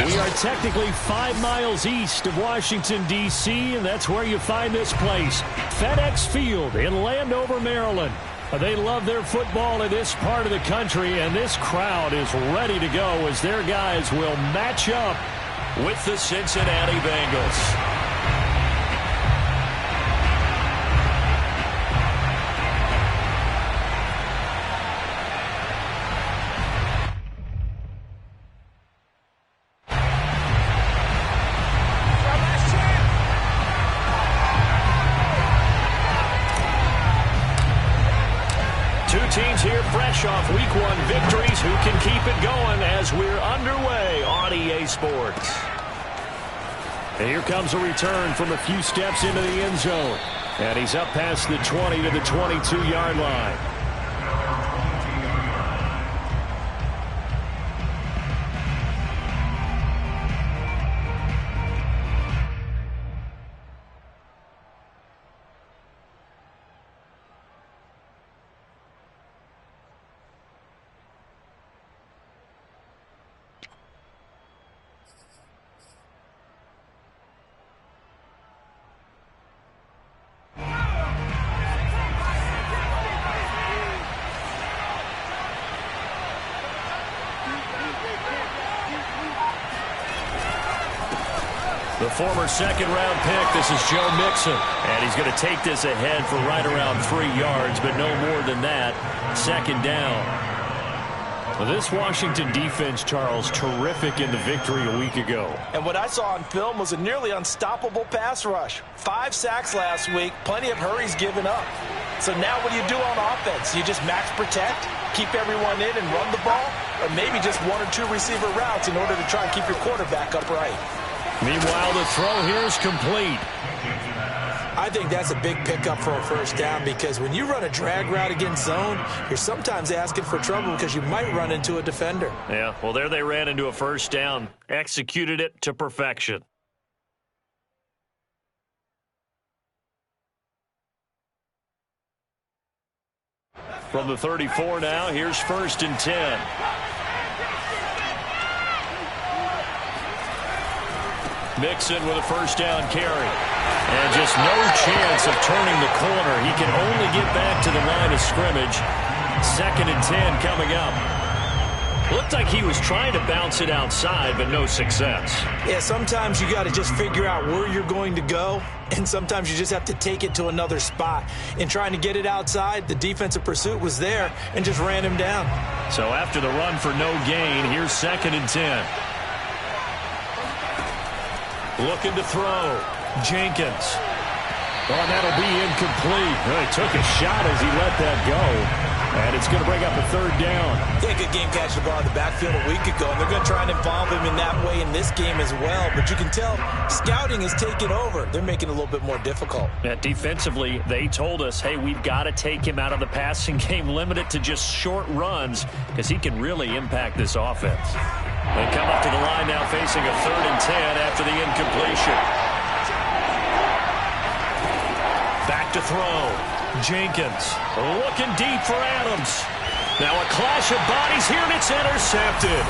We are technically 5 miles east of Washington, D.C., and that's where you find this place, FedEx Field in Landover, Maryland. They love their football in this part of the country, and this crowd is ready to go as their guys will match up with the Cincinnati Bengals. Teams here fresh off Week 1 victories. Who can keep it going as we're underway on EA Sports? And here comes a return from a few steps into the end zone. And he's up past the 20 to the 22-yard line. The former second-round pick, this is Joe Mixon. And he's going to take this ahead for right around 3 yards, but no more than that. Second down. Well, this Washington defense, Charles, terrific in the victory a week ago. And what I saw on film was a nearly unstoppable pass rush. 5 sacks last week, plenty of hurries given up. So now what do you do on offense? You just max protect, keep everyone in and run the ball, or maybe just 1 or 2 receiver routes in order to try and keep your quarterback upright. Meanwhile, the throw here is complete. I think that's a big pickup for a first down because when you run a drag route against zone, you're sometimes asking for trouble because you might run into a defender. Yeah, well, there they ran into a first down. Executed it to perfection. From the 34 now, here's 1st and 10. Mixon with a first down carry. And just no chance of turning the corner. He can only get back to the line of scrimmage. 2nd and 10 coming up. Looked like he was trying to bounce it outside, but no success. Yeah, sometimes you got to just figure out where you're going to go, and sometimes you just have to take it to another spot. In trying to get it outside, the defensive pursuit was there and just ran him down. So after the run for no gain, here's 2nd and 10. Looking to throw. Jenkins. Oh, and that'll be incomplete. He took a shot as he let that go. And it's going to bring up a 3rd down. Yeah, good game catching the ball in the backfield a week ago. And they're going to try and involve him in that way in this game as well. But you can tell scouting is taking over. They're making it a little bit more difficult. Yeah, defensively, they told us, hey, we've got to take him out of the passing game, limit it to just short runs because he can really impact this offense. They come up to the line now facing a 3rd and 10 after the incompletion. Back to throw. Jenkins looking deep for Adams. Now a clash of bodies here, and it's intercepted.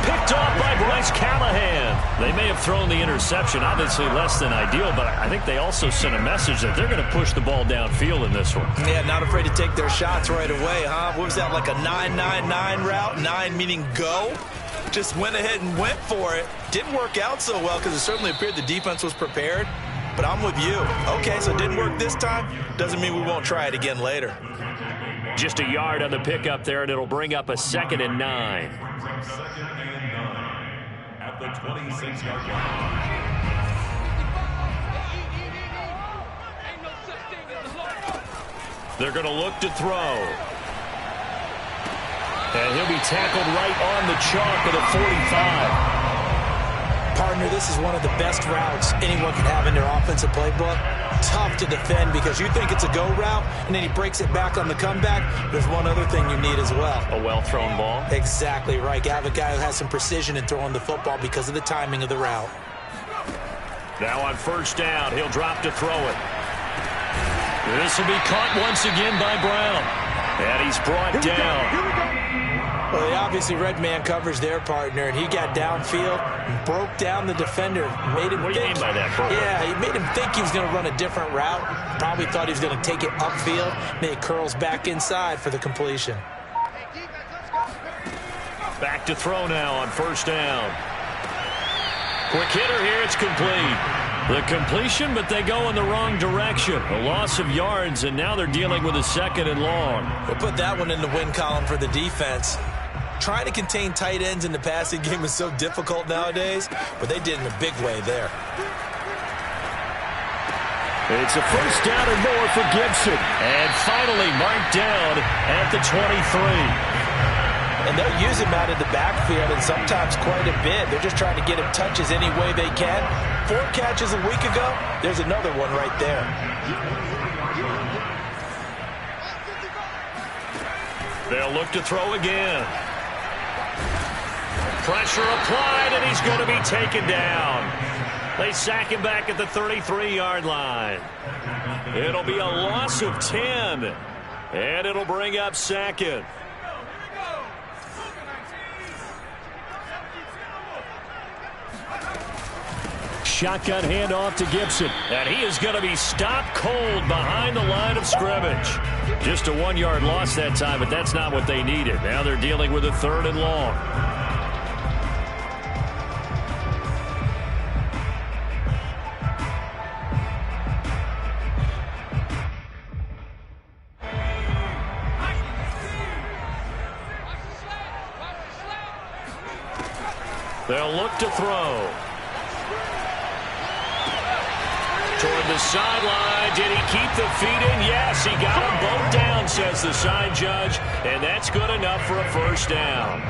Picked off by Bryce Callahan. They may have thrown the interception, obviously less than ideal, but I think they also sent a message that they're going to push the ball downfield in this one. Yeah, not afraid to take their shots right away, huh? What was that, like a 9-9-9 route? 9 meaning go? Just went ahead and went for it. Didn't work out so well because it certainly appeared the defense was prepared. But I'm with you. Okay, so it didn't work this time. Doesn't mean we won't try it again later. Just a yard on the pickup there, and it'll bring up a 2nd and 9. At the 26-yard line. They're going to look to throw. And he'll be tackled right on the chalk of the 45. Partner, this is one of the best routes anyone can have in their offensive playbook. Tough to defend because you think it's a go route, and then he breaks it back on the comeback. There's one other thing you need as well. A well-thrown ball. Exactly right. You have a guy who has some precision in throwing the football because of the timing of the route. Now on 1st down, he'll drop to throw it. This will be caught once again by Brown. And he's brought down. Well, they obviously read man coverage their partner, and he got downfield, broke down the defender, made him What do you mean by that, Bert? Yeah, he made him think he was going to run a different route. Probably thought he was going to take it upfield. Then he curls back inside for the completion. Back to throw now on first down. Quick hitter here, it's complete. The completion, but they go in the wrong direction. A loss of yards, and now they're dealing with a 2nd and long. We'll put that one in the win column for the defense. Trying to contain tight ends in the passing game is so difficult nowadays, but they did in a big way there. It's a first down and more for Gibson. And finally marked down at the 23. And they'll use him out of the backfield, and sometimes quite a bit. They're just trying to get him touches any way they can. 4 catches a week ago. There's another one right there. They'll look to throw again. Pressure applied, and he's going to be taken down. They sack him back at the 33-yard line. It'll be a loss of 10, and it'll bring up 2nd. Shotgun handoff to Gibson. And he is going to be stopped cold behind the line of scrimmage. Just a 1-yard loss that time, but that's not what they needed. Now they're dealing with a 3rd and long. They'll look to throw. Toward the sideline. Did he keep the feet in? Yes, he got them both down, says the side judge. And that's good enough for a first down.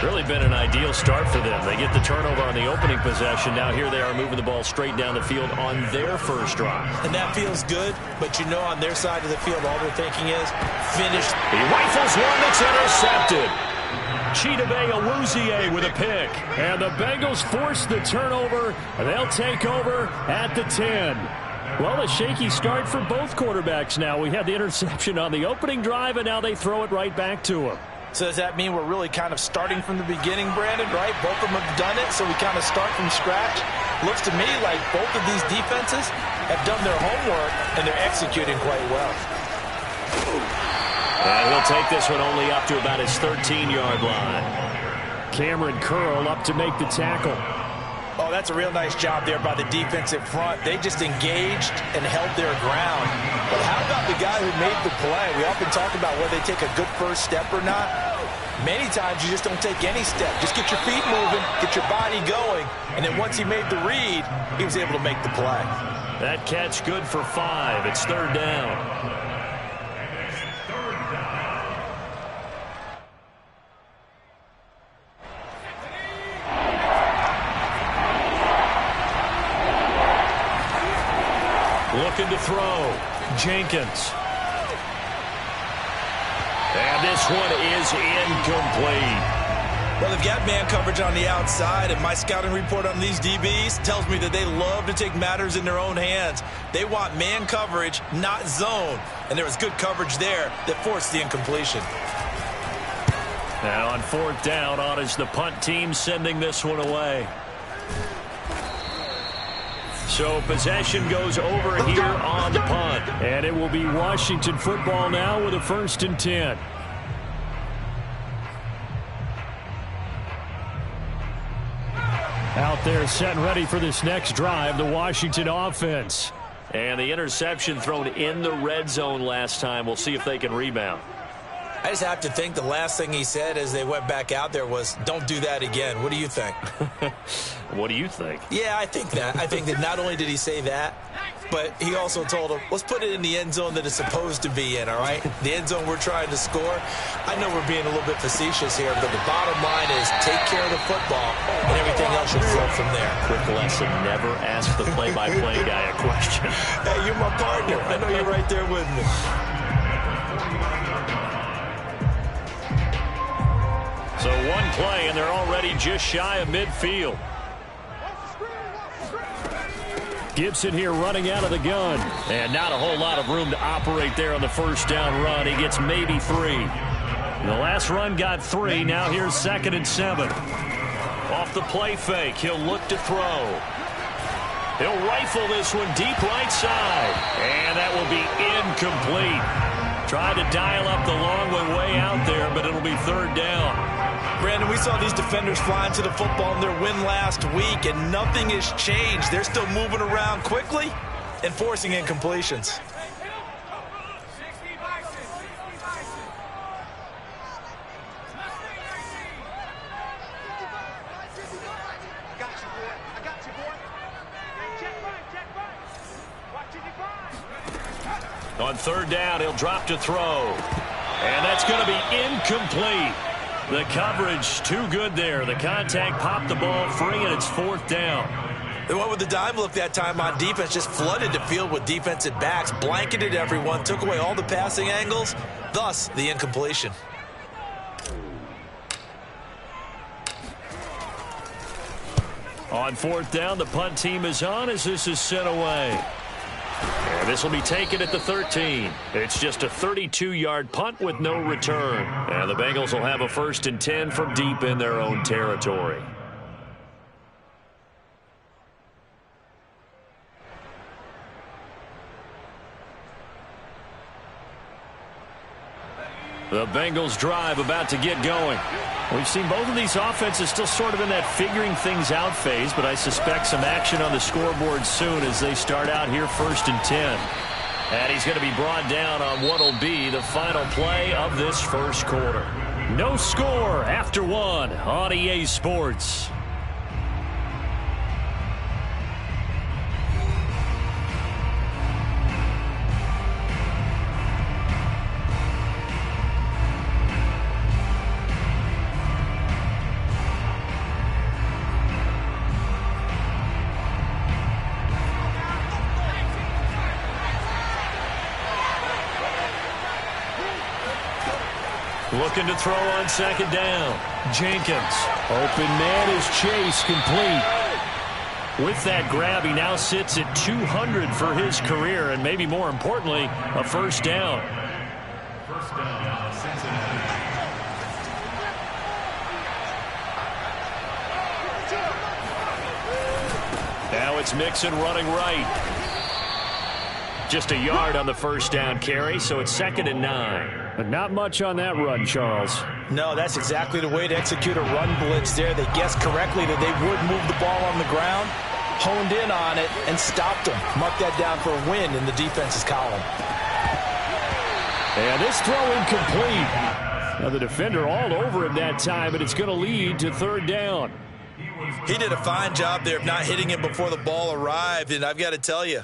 Really been an ideal start for them. They get the turnover on the opening possession. Now here they are moving the ball straight down the field on their first drive. And that feels good, but you know on their side of the field all they're thinking is finish. He rifles one that's intercepted. Chidobe Awuzie with a pick. And the Bengals force the turnover. They'll take over at the 10. Well, a shaky start for both quarterbacks now. We had the interception on the opening drive, and now they throw it right back to him. So does that mean we're really kind of starting from the beginning, Brandon, right? Both of them have done it, so we kind of start from scratch. Looks to me like both of these defenses have done their homework, and they're executing quite well. And he'll take this one only up to about his 13-yard line. Cameron Curl up to make the tackle. Oh, that's a real nice job there by the defensive front. They just engaged and held their ground. But how about the guy who made the play? We often talk about whether they take a good first step or not. Many times you just don't take any step. Just get your feet moving, get your body going, and then once he made the read, he was able to make the play. That catch good for 5. It's 3rd down. Looking to throw. Jenkins. And this one is incomplete. Well, they've got man coverage on the outside, and my scouting report on these DBs tells me that they love to take matters in their own hands. They want man coverage, not zone. And there was good coverage there that forced the incompletion. Now on 4th down, on is the punt team sending this one away. So possession goes over here on the punt. And it will be Washington football now with a 1st and 10. Out there set and ready for this next drive, the Washington offense. And the interception thrown in the red zone last time. We'll see if they can rebound. I just have to think the last thing he said as they went back out there was, don't do that again. What do you think? What do you think? Yeah, I think that. I think that not only did he say that, but he also told him, let's put it in the end zone that it's supposed to be in, all right? The end zone we're trying to score. I know we're being a little bit facetious here, but the bottom line is take care of the football, and everything else should flow from there. Quick lesson, never ask the play-by-play guy a question. Hey, you're my partner. I know you're right there with me. So one play, and they're already just shy of midfield. Gibson here running out of the gun. And not a whole lot of room to operate there on the first down run. He gets maybe 3. The last run got 3. Now here's 2nd and 7. Off the play fake, he'll look to throw. He'll rifle this one deep right side. And that will be incomplete. Tried to dial up the long way out there, but it'll be 3rd down. Brandon, we saw these defenders flying to the football in their win last week, and nothing has changed. They're still moving around quickly and forcing incompletions. On 3rd down, he'll drop to throw. And that's going to be incomplete. The coverage too good there. The contact popped the ball free, and it's 4th down. They went with the dime look that time on defense, just flooded the field with defensive backs, blanketed everyone, took away all the passing angles, thus the incompletion. On 4th down, the punt team is on as this is sent away. And this will be taken at the 13. It's just a 32-yard punt with no return. And the Bengals will have a 1st and 10 from deep in their own territory. The Bengals drive about to get going. We've seen both of these offenses still sort of in that figuring things out phase, but I suspect some action on the scoreboard soon as they start out here 1st and 10. And he's going to be brought down on what will be the final play of this 1st quarter. No score after 1 on EA Sports. Looking to throw on 2nd down. Jenkins. Open man is Chase, complete. With that grab, he now sits at 200 for his career, and maybe more importantly, a 1st down. Now it's Mixon running right. Just a yard on the 1st down carry, so it's 2nd and 9. But not much on that run, Charles. No, that's exactly the way to execute a run blitz there. They guessed correctly that they would move the ball on the ground, honed in on it, and stopped them. Mark that down for a win in the defense's column. And this throw incomplete. Now the defender all over him that time, but it's going to lead to 3rd down. He did a fine job there of not hitting him before the ball arrived, and I've got to tell you,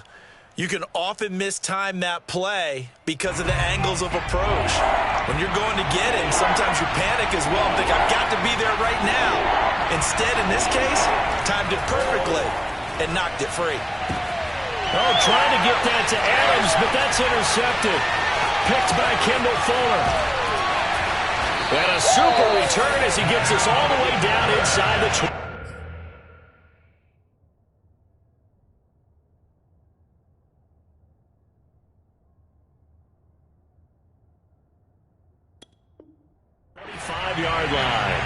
you can often mistime that play because of the angles of approach. When you're going to get him, sometimes you panic as well and think, I've got to be there right now. Instead, in this case, timed it perfectly and knocked it free. Oh, trying to get that to Adams, but that's intercepted. Picked by Kendall Fuller. And a super return as he gets us all the way down inside the 20. Yard line.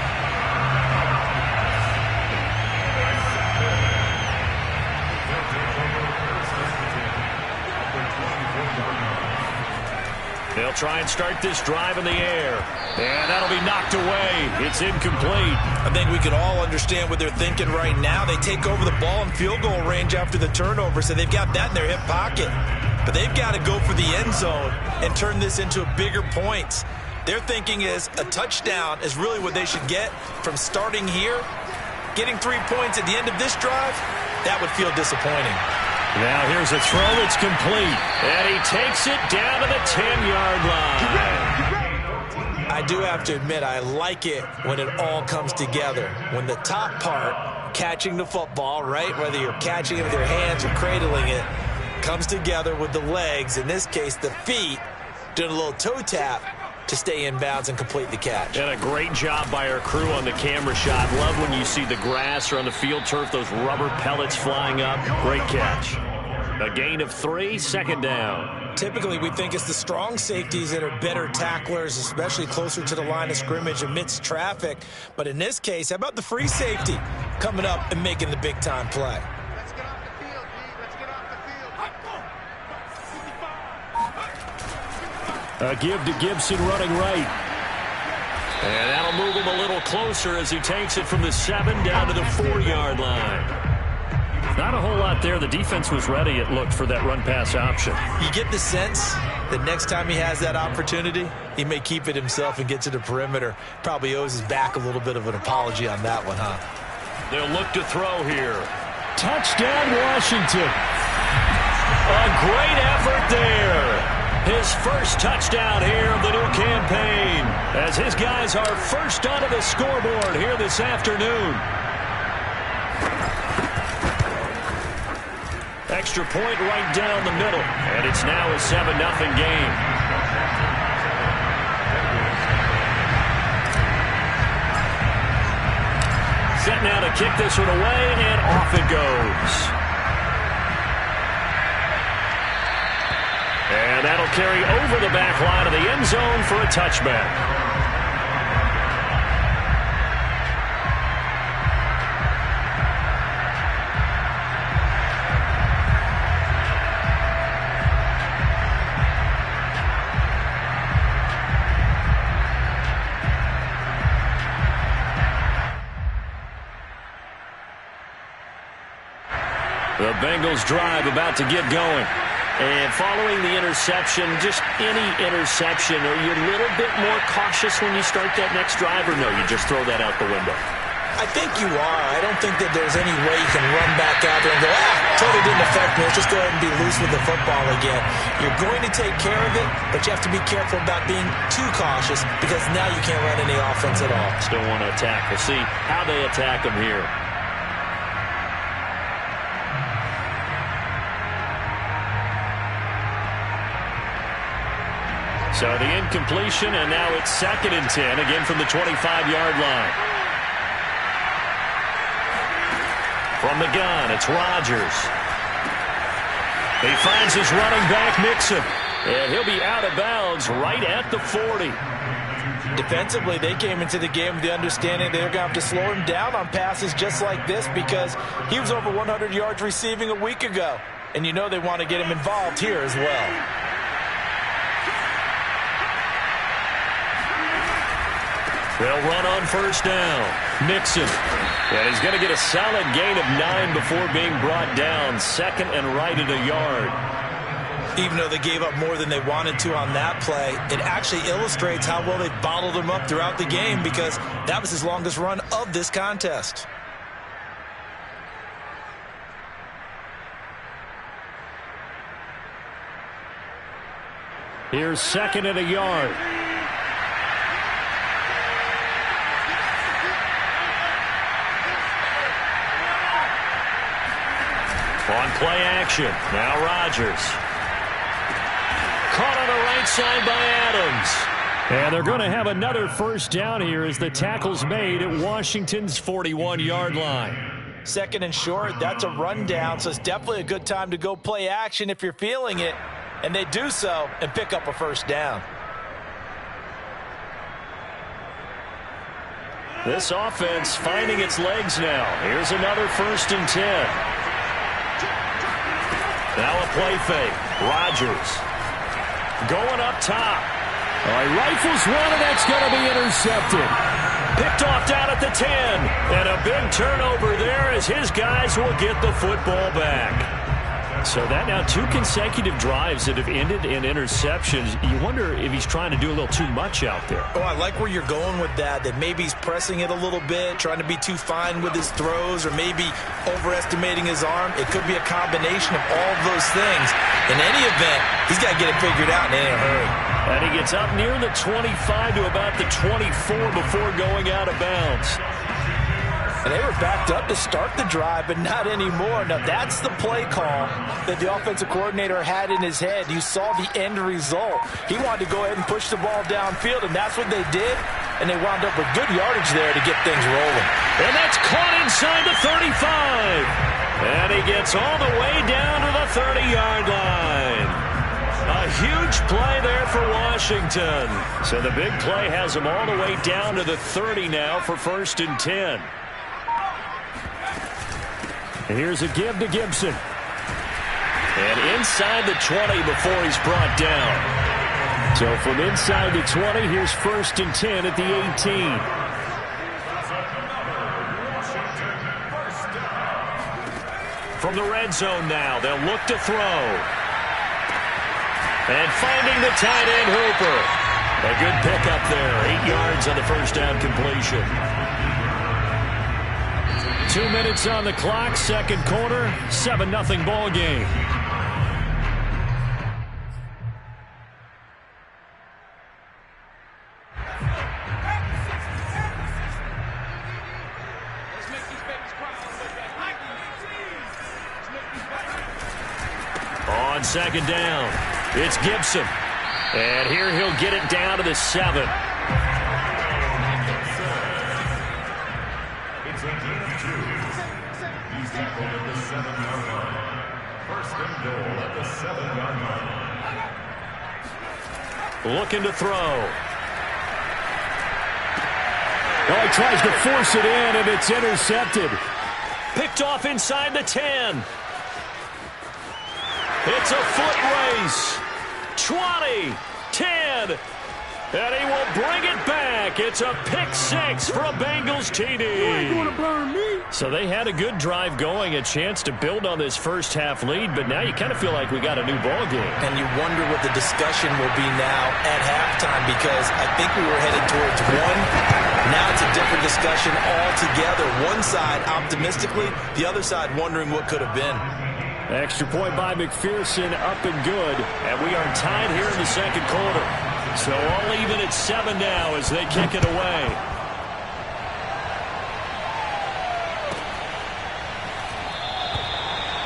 They'll try and start this drive in the air. And that'll be knocked away. It's incomplete. I think we can all understand what they're thinking right now. They take over the ball in field goal range after the turnover, so they've got that in their hip pocket. But they've got to go for the end zone and turn this into bigger points. Their thinking is a touchdown is really what they should get from starting here. Getting 3 points at the end of this drive, that would feel disappointing. Now here's a throw that's complete. And he takes it down to the 10-yard line. I do have to admit, I like it when it all comes together. When the top part, catching the football, right, whether you're catching it with your hands or cradling it, comes together with the legs, in this case the feet, doing a little toe tap to stay in bounds and complete the catch. And a great job by our crew on the camera shot. Love when you see the grass or on the field turf, those rubber pellets flying up. Great catch. A gain of 3, 2nd down. Typically, we think it's the strong safeties that are better tacklers, especially closer to the line of scrimmage amidst traffic. But in this case, how about the free safety coming up and making the big-time play? Let's get off the field, D. Let's get off the field. A give to Gibson running right. And that'll move him a little closer as he takes it from the 7 down to the 4-yard line. Not a whole lot there. The defense was ready, it looked, for that run-pass option. You get the sense that next time he has that opportunity, he may keep it himself and get to the perimeter. Probably owes his back a little bit of an apology on that one, huh? They'll look to throw here. Touchdown, Washington. A great effort there. His first touchdown here of the new campaign, as his guys are first onto the scoreboard here this afternoon. Extra point right down the middle, and it's now a 7-0 game. Set now to kick this one away, and off it goes. And that'll carry over the back line of the end zone for a touchback. The Bengals drive about to get going. And following the interception, just any interception, are you a little bit more cautious when you start that next drive, or no, you just throw that out the window? I think you are. I don't think that there's any way you can run back out there and go, totally didn't affect me. Let's just go ahead and be loose with the football again. You're going to take care of it, but you have to be careful about being too cautious because now you can't run any offense at all. Still want to attack. We'll see how they attack them here. So the incompletion, and now it's 2nd and 10, again from the 25-yard line. From the gun, it's Rodgers. He finds his running back, Mixon, and he'll be out of bounds right at the 40. Defensively, they came into the game with the understanding they're going to have to slow him down on passes just like this because he was over 100 yards receiving a week ago. And you know they want to get him involved here as well. They'll run on first down. Mixon. And he's going to get a solid gain of 9 before being brought down. 2nd and right at a yard. Even though they gave up more than they wanted to on that play, it actually illustrates how well they bottled him up throughout the game because that was his longest run of this contest. Here's 2nd and a yard. On play action, now Rodgers. Caught on the right side by Adams. And they're going to have another first down here as the tackle's made at Washington's 41-yard line. 2nd and short, that's a rundown, so it's definitely a good time to go play action if you're feeling it. And they do so and pick up a first down. This offense finding its legs now. Here's another 1st and 10. Now a play fake. Rodgers going up top. All right, rifles one, and that's going to be intercepted. Picked off down at the 10. And a big turnover there as his guys will get the football back. So that now 2 consecutive drives that have ended in interceptions. You wonder if he's trying to do a little too much out there. Oh, I like where you're going with that maybe he's pressing it a little bit, trying to be too fine with his throws, or maybe overestimating his arm. It could be a combination of all of those things. In any event, he's got to get it figured out in a hurry. And he gets up near the 25 to about the 24 before going out of bounds. And they were backed up to start the drive, but not anymore. Now, that's the play call that the offensive coordinator had in his head. You saw the end result. He wanted to go ahead and push the ball downfield, and that's what they did. And they wound up with good yardage there to get things rolling. And that's caught inside the 35. And he gets all the way down to the 30-yard line. A huge play there for Washington. So the big play has them all the way down to the 30 now for 1st and 10. And here's a give to Gibson. And inside the 20 before he's brought down. So from inside the 20, here's 1st and 10 at the 18. From the red zone now, they'll look to throw. And finding the tight end, Hooper. A good pickup there. 8 yards on the first down completion. 2 minutes on the clock, second quarter, 7-0 ball game. On second down, it's Gibson. And here he'll get it down to the 7. It's a gain of 2. He's tackled at the 7-yard line. 1st and goal at the 7-yard line. Looking to throw. Oh, he tries to force it in, and it's intercepted. Picked off inside the 10. It's a foot race. 20, 10, and he will bring it back. It's a pick 6 for a Bengals TD. You ain't going to burn me. So they had a good drive going, a chance to build on this first half lead, but now you kind of feel like we got a new ball game. And you wonder what the discussion will be now at halftime, because I think we were headed towards one. Now it's a different discussion altogether. One side optimistically, the other side wondering what could have been. Extra point by McPherson, up and good. And we are tied here in the second quarter. So all even at 7 now as they kick it away.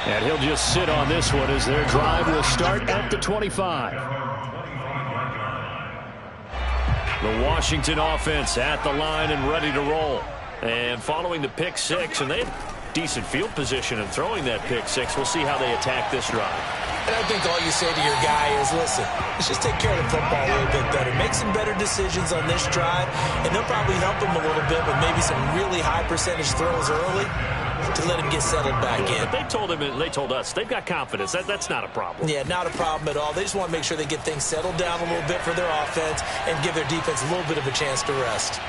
And he'll just sit on this one as their drive will start at the 25. The Washington offense at the line and ready to roll. And following the pick 6, and they had decent field position and throwing that pick 6. We'll see how they attack this drive. And I think all you say to your guy is, listen, let's just take care of the football a little bit better. Make some better decisions on this drive, and they'll probably help him a little bit with maybe some really high percentage throws early to let him get settled back in. But they told him, and they told us, they've got confidence. That's not a problem. Yeah, not a problem at all. They just want to make sure they get things settled down a little bit for their offense and give their defense a little bit of a chance to rest.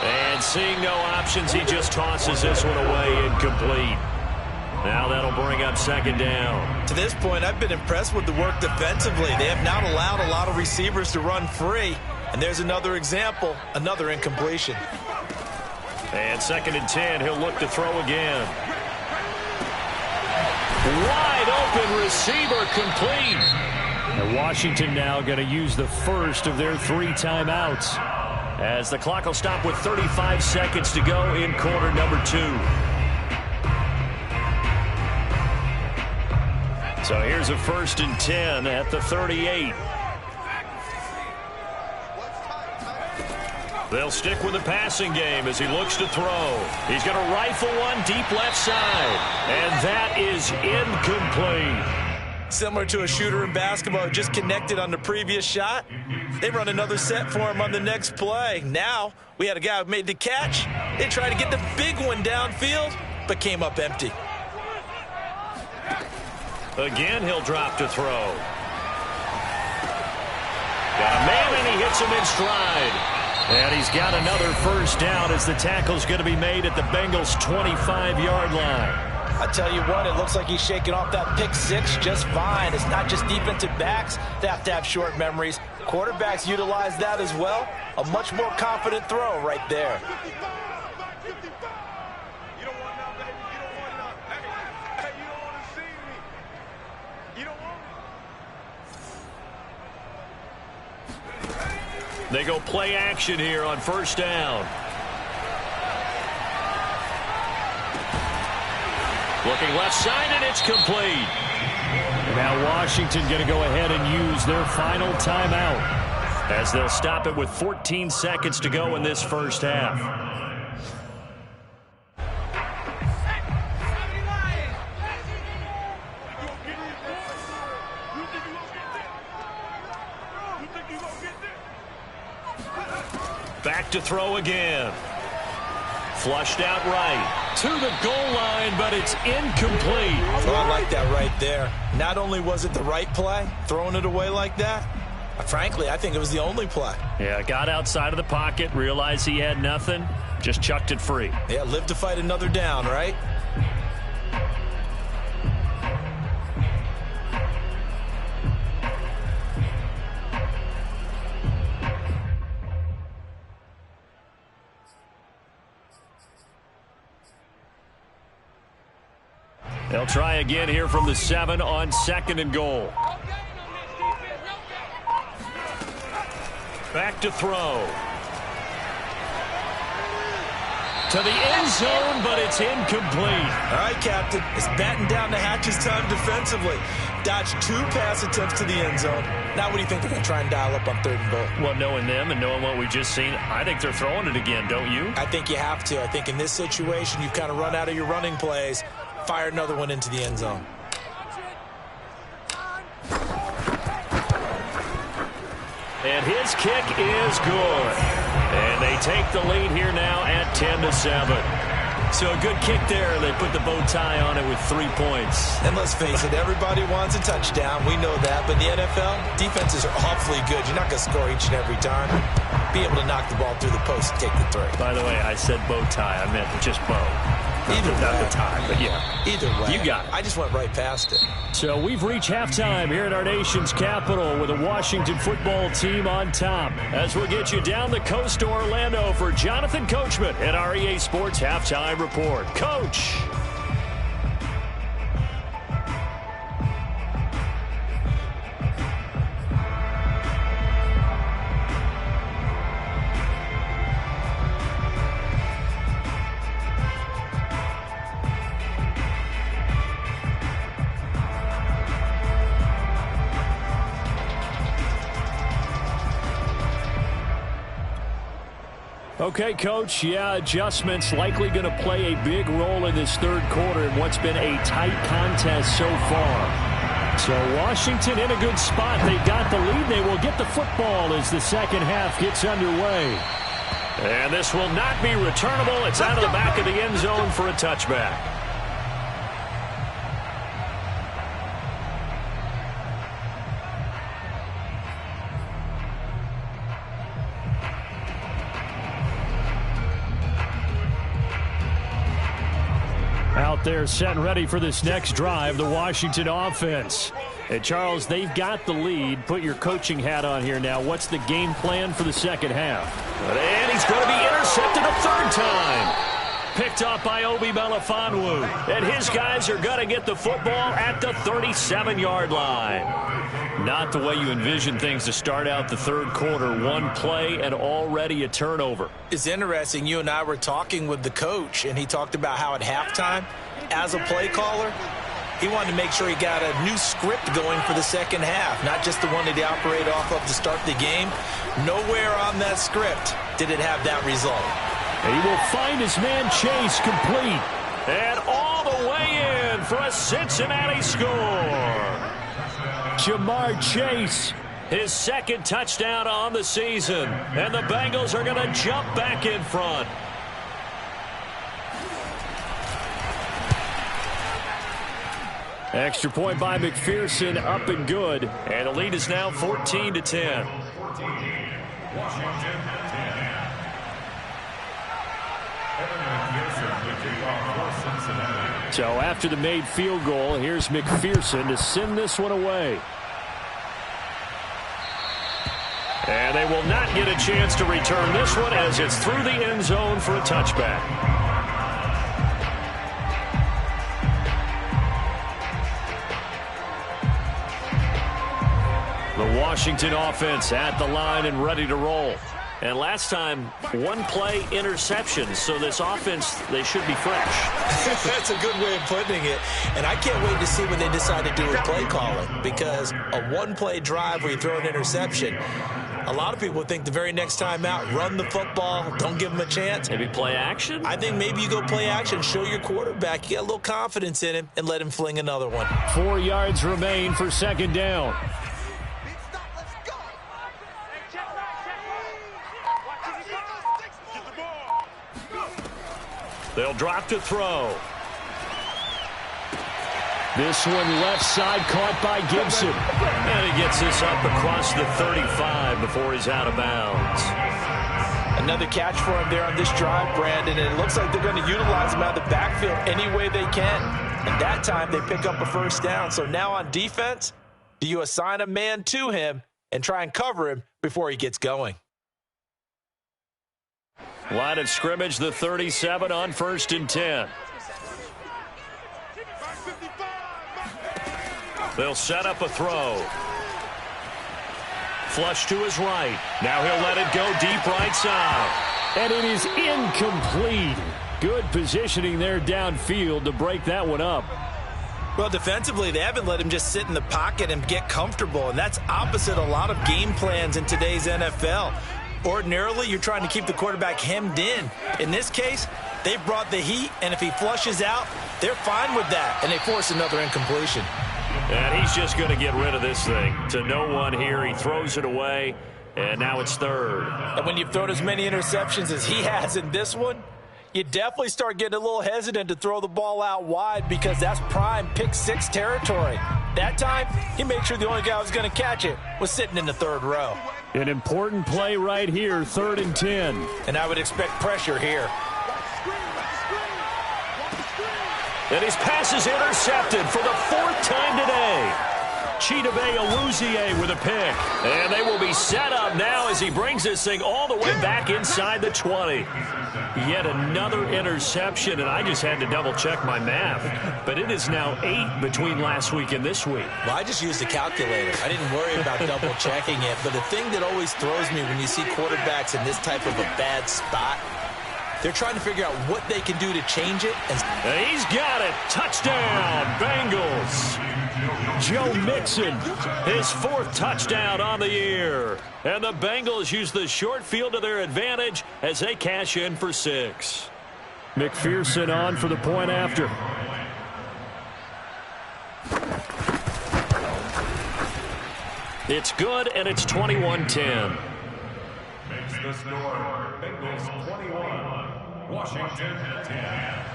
And seeing no options, he just tosses this one away incomplete. Now that'll bring up second down. To this point, I've been impressed with the work defensively. They have not allowed a lot of receivers to run free. And there's another example, another incompletion. And 2nd and 10, he'll look to throw again. Wide open receiver, complete. And Washington now going to use the first of their 3 timeouts, as the clock will stop with 35 seconds to go in quarter number 2. So here's a 1st and 10 at the 38. They'll stick with the passing game as he looks to throw. He's going to rifle one deep left side, and that is incomplete. Similar to a shooter in basketball who just connected on the previous shot. They run another set for him on the next play. Now we had a guy who made the catch. They tried to get the big one downfield, but came up empty. Again, he'll drop to throw. Got a man, and he hits him in stride. And he's got another first down as the tackle's going to be made at the Bengals' 25-yard line. I tell you what, it looks like he's shaking off that pick 6 just fine. It's not just defensive backs that have to have short memories. Quarterbacks utilize that as well. A much more confident throw right there. They go play action here on first down. Looking left side, and it's complete. Now Washington going to go ahead and use their final timeout, as they'll stop it with 14 seconds to go in this first half. Back to throw again. Flushed out right to the goal line, but it's incomplete. Oh, I like that right there. Not only was it the right play, throwing it away like that, frankly, I think it was the only play. Yeah, got outside of the pocket, realized he had nothing, just chucked it free. Yeah, live to fight another down, right? They'll try again here from the 7 on 2nd and goal. Back to throw. To the end zone, but it's incomplete. All right, Captain. It's batten down the hatches time defensively. Dodged 2 pass attempts to the end zone. Now what do you think they're going to try and dial up on 3rd and goal? Well, knowing them and knowing what we've just seen, I think they're throwing it again, don't you? I think you have to. I think in this situation, you've kind of run out of your running plays. Fire another one into the end zone. And his kick is good. And they take the lead here now at 10-7. So a good kick there. They put the bow tie on it with 3 points. And let's face it, everybody wants a touchdown. We know that. But in the NFL, defenses are awfully good. You're not going to score each and every time. Be able to knock the ball through the post and take the 3. By the way, I said bow tie. I meant just bow. Either way. Not the tie, but yeah. Either way. You got it. I just went right past it. So we've reached halftime here at our nation's capital with the Washington football team on top. As we'll get you down the coast to Orlando for Jonathan Coachman at our EA Sports Halftime Report. Coach. Okay, Coach, yeah, adjustments likely going to play a big role in this 3rd quarter in what's been a tight contest so far. So Washington in a good spot. They've got the lead. They will get the football as the 2nd half gets underway. And this will not be returnable. It's out of the back of the end zone for a touchback. Out there set and ready for this next drive, the Washington offense. And Charles, they've got the lead. Put your coaching hat on here now. What's the game plan for the 2nd half? And he's going to be intercepted a 3rd time. Picked up by Obi Melifonwu. And his guys are going to get the football at the 37-yard line. Not the way you envision things to start out the 3rd quarter. 1 play and already a turnover. It's interesting. You and I were talking with the coach, and he talked about how at halftime, as a play caller, he wanted to make sure he got a new script going for the 2nd half, not just the one that he operated off of to start the game. Nowhere on that script did it have that result. And he will find his man Chase complete. And all the way in for a Cincinnati score. Jamar Chase, his 2nd touchdown on the season. And the Bengals are going to jump back in front. Extra point by McPherson, up and good. And the lead is now 14-10. Washington 10. So after the made field goal, here's McPherson to send this one away. And they will not get a chance to return this one as it's through the end zone for a touchback. The Washington offense at the line and ready to roll. And last time, 1 play interception. So this offense, they should be fresh. That's a good way of putting it. And I can't wait to see what they decide to do with play calling. Because a 1-play drive where you throw an interception, a lot of people think the very next time out, run the football, don't give them a chance. Maybe play action? I think maybe you go play action, show your quarterback, you get a little confidence in him, and let him fling another one. 4 yards remain for 2nd down. They'll drop to throw. This one left side caught by Gibson. And he gets this up across the 35 before he's out of bounds. Another catch for him there on this drive, Brandon, and it looks like they're going to utilize him out of the backfield any way they can. And that time they pick up a first down. So now on defense, do you assign a man to him and try and cover him before he gets going? Line of scrimmage, the 37 on 1st and 10. They'll set up a throw. Flush to his right. Now he'll let it go deep right side. And it is incomplete. Good positioning there downfield to break that one up. Well, defensively, they haven't let him just sit in the pocket and get comfortable, and that's opposite a lot of game plans in today's NFL. Ordinarily, you're trying to keep the quarterback hemmed in. In this case, they brought the heat, and if he flushes out, they're fine with that, and they force another incompletion. And he's just going to get rid of this thing. To no one here, he throws it away, and now it's 3rd. And when you've thrown as many interceptions as he has in this one, you definitely start getting a little hesitant to throw the ball out wide because that's prime pick 6 territory. That time, he made sure the only guy who was going to catch it was sitting in the 3rd row. An important play right here, 3rd and 10. And I would expect pressure here. And his pass is intercepted for the 4th time today. Chidobe Awuzie with a pick. And they will be set up now as he brings this thing all the way back inside the 20. Yet another interception, and I just had to double-check my math. But it is now 8 between last week and this week. Well, I just used a calculator. I didn't worry about double-checking it. But the thing that always throws me when you see quarterbacks in this type of a bad spot, they're trying to figure out what they can do to change it. And he's got it. Touchdown, Bengals. Joe Mixon, his 4th touchdown on the year. And the Bengals use the short field to their advantage as they cash in for 6. McPherson on for the point after. It's good, and it's 21-10. Makes the score Bengals 21, Washington 10.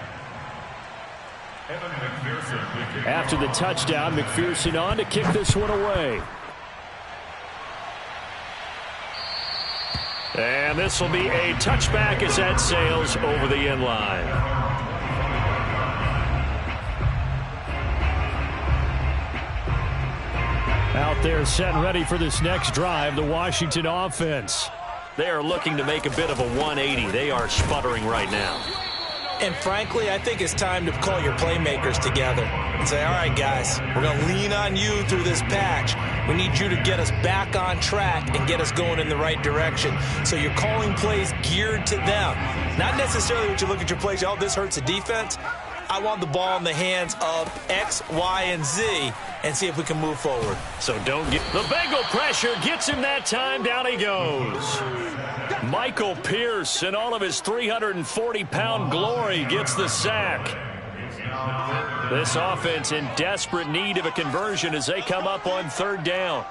Evan McPherson. After the touchdown, McPherson on to kick this one away. And this will be a touchback as that sails over the end line. Out there set and ready for this next drive, the Washington offense. They are looking to make a bit of a 180. They are sputtering right now. And frankly, I think it's time to call your playmakers together and say, all right, guys, we're going to lean on you through this patch. We need you to get us back on track and get us going in the right direction. So you're calling plays geared to them. Not necessarily what you look at your plays, oh, this hurts the defense. I want the ball in the hands of X, Y, and Z and see if we can move forward. So don't get... The Bengal pressure gets him that time. Down he goes. Michael Pierce, in all of his 340-pound glory, gets the sack. This offense in desperate need of a conversion as they come up on 3rd down.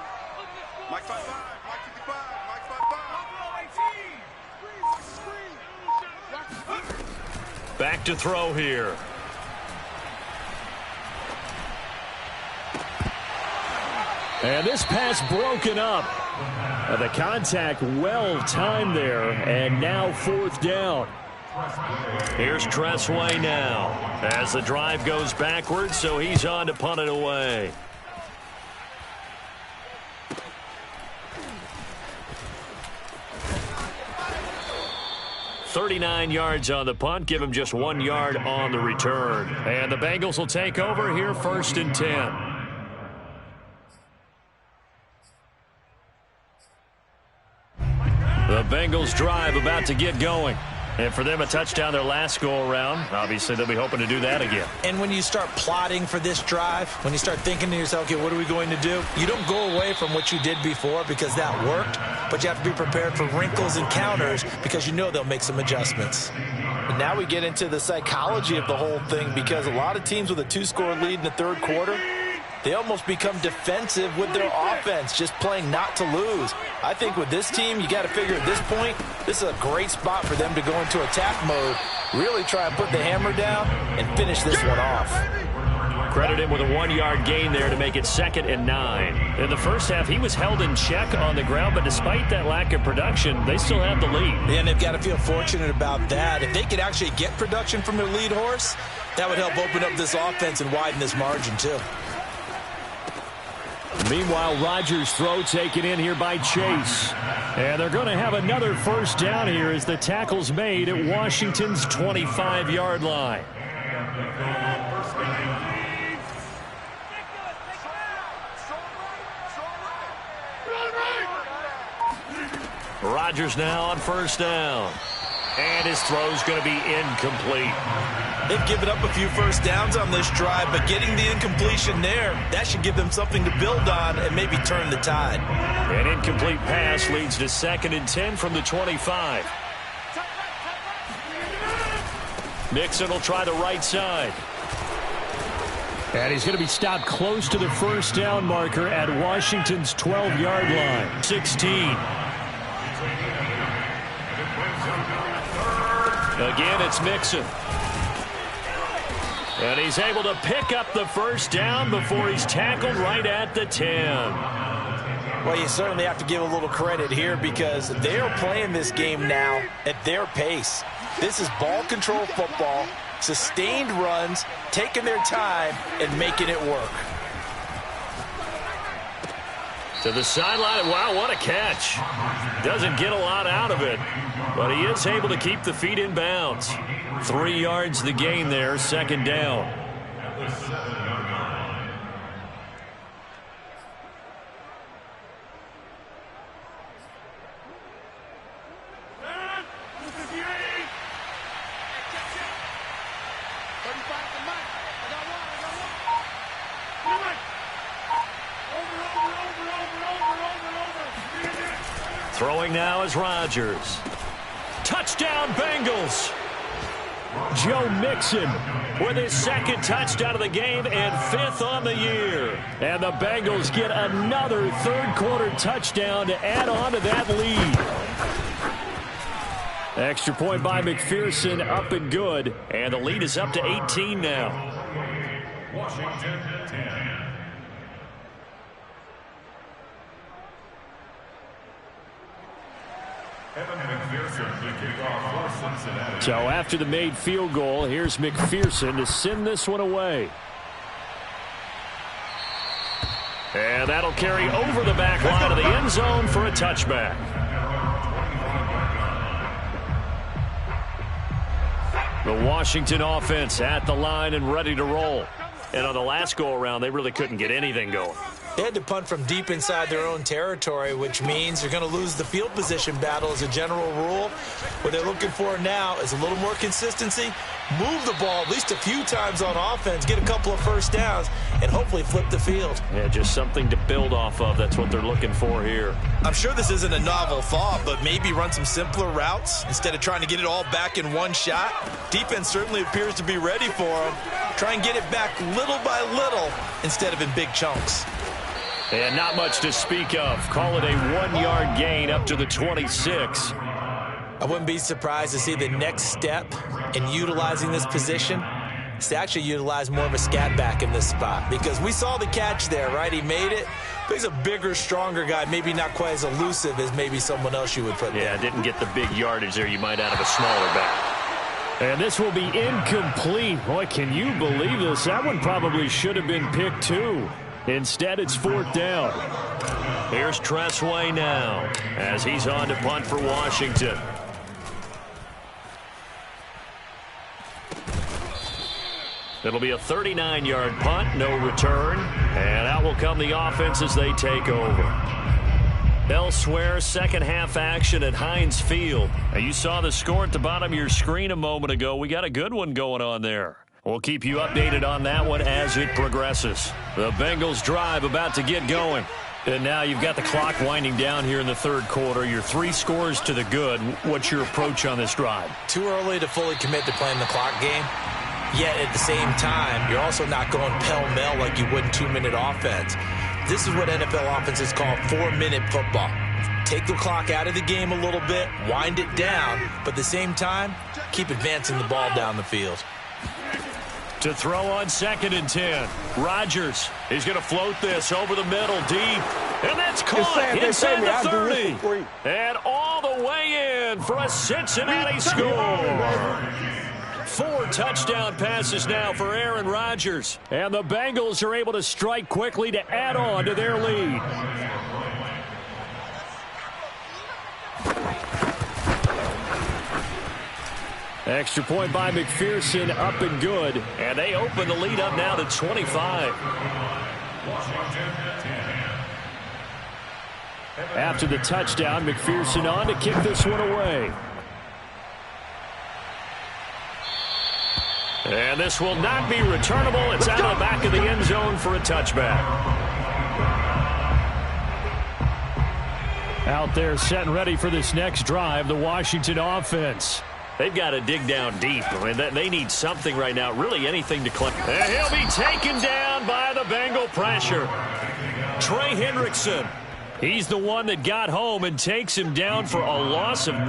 Back to throw here. And this pass broken up. The contact well timed there, and now 4th down. Here's Tressway now as the drive goes backwards, so he's on to punt it away. $39 yards on the punt, give him just 1 yard on the return. And the Bengals will take over here 1st and 10. The Bengals drive about to get going. And for them, a touchdown their last go-around. Obviously, they'll be hoping to do that again. And when you start plotting for this drive, when you start thinking to yourself, okay, what are we going to do? You don't go away from what you did before because that worked, but you have to be prepared for wrinkles and counters because you know they'll make some adjustments. And now we get into the psychology of the whole thing because a lot of teams with a 2-score lead in the 3rd quarter, they almost become defensive with their offense, just playing not to lose. I think with this team, you got to figure at this point, this is a great spot for them to go into attack mode Really try and put the hammer down and finish this one off. Credit him with a 1-yard gain there to make it 2nd and 9. In the first half, he was held in check on the ground, but despite that lack of production, they still have the lead. And they've got to feel fortunate about that. If they could actually get production from their lead horse, that would help open up this offense and widen this margin too. Meanwhile, Rodgers' throw taken in here by Chase. And they're going to have another first down here as the tackle's made at Washington's 25-yard line. Rodgers now on first down. And his throw's going to be incomplete. They've given up a few first downs on this drive, but getting the incompletion there, that should give them something to build on and maybe turn the tide. An incomplete pass leads to 2nd and 10 from the 25. Mixon will try the right side. And he's going to be stopped close to the first down marker at Washington's 12-yard line. 16. Again, it's Mixon. And he's able to pick up the first down before he's tackled right at the 10. Well, you certainly have to give a little credit here because they're playing this game now at their pace. This is ball control football, sustained runs, taking their time, and making it work. To the sideline. Wow, what a catch. Doesn't get a lot out of it, but he is able to keep the feet in bounds. 3 yards the gain there, 2nd down. Throwing now is Rodgers. Touchdown, Bengals. Joe Mixon with his 2nd touchdown of the game and 5th on the year. And the Bengals get another third-quarter touchdown to add on to that lead. Extra point by McPherson, up and good. And the lead is up to 18 now. Washington 10. So after the made field goal, here's McPherson to send this one away. And that'll carry over the back line of the end zone for a touchback. The Washington offense at the line and ready to roll. And on the last go-around, they really couldn't get anything going. They had to punt from deep inside their own territory, which means they're going to lose the field position battle as a general rule. What they're looking for now is a little more consistency, move the ball at least a few times on offense, get a couple of first downs, and hopefully flip the field. Yeah, just something to build off of. That's what they're looking for here. I'm sure this isn't a novel thought, but maybe run some simpler routes instead of trying to get it all back in one shot. Defense certainly appears to be ready for them. Try and get it back little by little instead of in big chunks. And not much to speak of. Call it a 1-yard gain up to the 26. I wouldn't be surprised to see the next step in utilizing this position is to actually utilize more of a scat back in this spot. Because we saw the catch there, right? He made it. But he's a bigger, stronger guy, maybe not quite as elusive as maybe someone else you would put there. Yeah, didn't get the big yardage there you might out of a smaller back. And this will be incomplete. Boy, can you believe this? That one probably should have been picked too. Instead, it's 4th down. Here's Tressway now as he's on to punt for Washington. It'll be a 39-yard punt, no return. And out will come the offense as they take over. Elsewhere, second half action at Heinz Field. Now, you saw the score at the bottom of your screen a moment ago. We got a good one going on there. We'll keep you updated on that one as it progresses. The Bengals drive about to get going. And now you've got the clock winding down here in the third quarter. You're 3 scores to the good. What's your approach on this drive? Too early to fully commit to playing the clock game. Yet at the same time, you're also not going pell-mell like you would in 2-minute offense. This is what NFL offenses call 4-minute football. take the clock out of the game a little bit, wind it down, but at the same time, keep advancing the ball down the field. To throw on 2nd and 10. Rodgers, he's going to float this over the middle deep. And that's caught inside the 30. And all the way in for a Cincinnati score. 4 touchdown passes now for Aaron Rodgers. And the Bengals are able to strike quickly to add on to their lead. Extra point by McPherson, up and good. And they open the lead up now to 25. After the touchdown, McPherson on to kick this one away. And this will not be returnable. It's out of the back of the end zone for a touchback. Out there set and ready for this next drive, the Washington offense. They've got to dig down deep. I mean, they need something right now, really anything to clip. And he'll be taken down by the Bengal pressure. Trey Hendrickson. He's the one that got home and takes him down for a loss of 9.